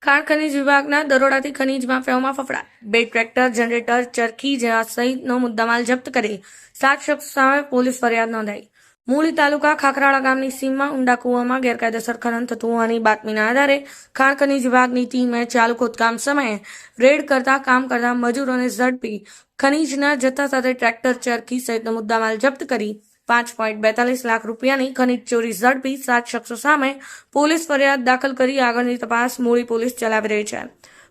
ખાણ ખનીજ વિભાગના દરોડાથી ખનીજ માફિયાઓમાં ફફડાટ. 2 ટ્રેક્ટર, જનરેટર, ચરખી જેવા સહિતનો મુદ્દામાલ જપ્ત કરી 7 શખ્સો સામે પોલીસ ફરિયાદ નોંધાઈ. મૂળી તાલુકા ખાખરાળા ગામની સીમમાં ઊંડા કૂવામાં ગેરકાયદેસર ખનન થતું હોવાની બાતમીના આધારે ખાણ ખનીજ વિભાગની ટીમે ચાલુ ખોદકામ સમયે રેડ કામ કરતા મજૂરોને ઝડપી ખનીજના જથ્થા સાથે ટ્રેક્ટર, ચરખી સહિતનો મુદ્દામાલ જપ્ત કરી 5.42 લાખ રૂપિયાની ખનીજ ચોરી ઝડપી 7 શખ્સો સામે પોલીસ ફરિયાદ દાખલ કરી આગળની તપાસ મૂળી પોલીસ ચલાવી રહી છે.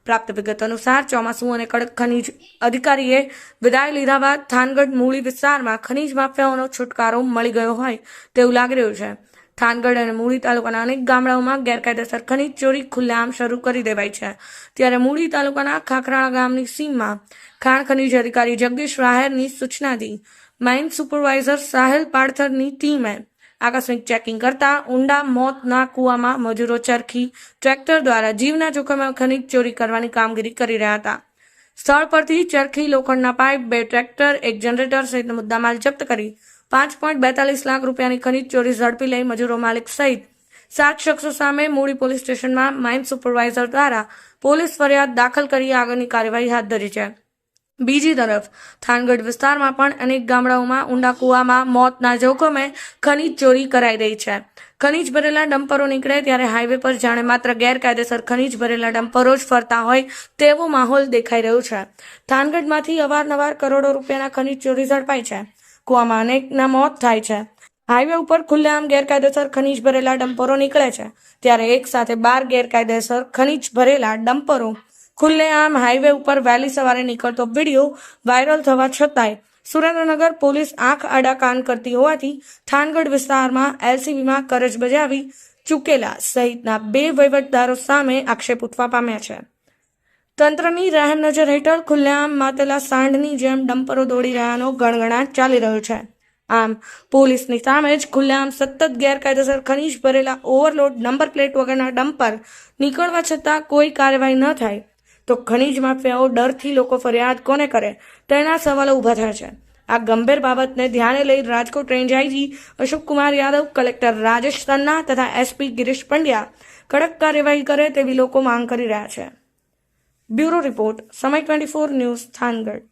પ્રાપ્ત વિગત અનુસાર ચોમાસુ અને કડક ખનીજ અધિકારીએ વિદાય લીધા બાદ થાનગઢ મૂળી વિસ્તારમાં ખનીજ માફિયાઓનો છુટકારો મળી ગયો હોય તેવું લાગી રહ્યું છે. થાનગઢ અને મૂળી તાલુકાના અનેક ગામડાઓમાં ગેરકાયદેસર ખનીજ ચોરી ખુલ્લેઆમ શરૂ કરી દેવાઈ છે. ત્યારે મૂળી તાલુકાના ખાખરાળા ગામની સીમમાં ખાણ ખનીજ અધિકારી જગદીશ રાહેરની સૂચનાથી માઇન સુપરવાઇઝર સાહેલ પાડથરની ટીમે આકસ્મિક ચેકિંગ કરતા ઊંડા મોતના કૂવામાં મજૂરો ચરખી, ટ્રેક્ટર દ્વારા જીવના જોખમે ખનીજ ચોરી કરવાની કામગીરી કરી રહ્યા હતા. સ્થળ પરથી ચરખી, લોખંડના પાઇપ, 2 ટ્રેક્ટર, 1 જનરેટર સહિતનો મુદ્દામાલ જપ્ત કરી 5.42 લાખ રૂપિયાની ખનીજ ચોરી ઝડપી લઈ મજૂરો માલિક સહિત 7 શખ્સો સામે મૂળી પોલીસ સ્ટેશનમાં માઇન સુપરવાઇઝર દ્વારા પોલીસ ફરિયાદ દાખલ કરી આગળની કાર્યવાહી હાથ ધરી છે. બીજી તરફ થાનગઢ વિસ્તારમાં પણ અનેક ગામડાઓમાં ઊંડા કૂવામાં મોતના જોખમે ખનીજ ચોરી કરાઈ રહી છે. ખનીજ ભરેલા ડમ્પરો નીકળે ત્યારે હાઈવે પર જાણે માત્ર ગેરકાયદેસર ખનીજ ભરેલા ડમ્પરો જ ફરતા હોય તેવો માહોલ દેખાઈ રહ્યો છે. થાનગઢમાંથી અવારનવાર કરોડો રૂપિયાના ખનીજ ચોરી ઝડપાય છે. કૂવામાં અનેકના મોત થાય છે. હાઈવે ઉપર ખુલ્લેઆમ ગેરકાયદેસર ખનીજ ભરેલા ડમ્પરો નીકળે છે ત્યારે એક સાથે 12 ગેરકાયદેસર ખનીજ ભરેલા ડમ્પરો ખુલ્લેઆમ હાઈવે ઉપર વહેલી સવારે નીકળતો વિડીયો વાયરલ થવા છતાંય સુરેન્દ્રનગર પોલીસ આંખ આડા કાન કરતી હોવાથી થાનગઢ વિસ્તારમાં એલસીબીમાં કરજ બજાવી ચૂકેલા સહિતના 2 વહીવટદારો સામે આક્ષેપ ઉઠવા પામ્યા છે. તંત્રની રહેમ નજર હેઠળ ખુલ્લેઆમ માતેલા સાંઢની જેમ ડમ્પરો દોડી રહ્યાનો ગણગણાટ ચાલી રહ્યો છે. આમ પોલીસની સામે જ ખુલ્લેઆમ સતત ગેરકાયદેસર ખનીજ ભરેલા ઓવરલોડ નંબર પ્લેટ વગરના ડમ્પર નીકળવા છતાં કોઈ કાર્યવાહી ન થાય તો ખનીજ માફિયાઓ ડરથી લોકો ફરિયાદ કોને કરે તેના સવાલો ઊભા થયા છે. આ ગંભીર બાબતને ધ્યાને લઈ Rajkot range IG Ashok Kumar Yadav, collector Rajesh Tanna તથા એસપી ગિરીશ પંડ્યા કડક કાર્યવાહી કરે તેવી લોકો માંગ કરી રહ્યા છે. બ્યુરો રિપોર્ટ, સમય 24 ન્યૂઝ, થાનગઢ.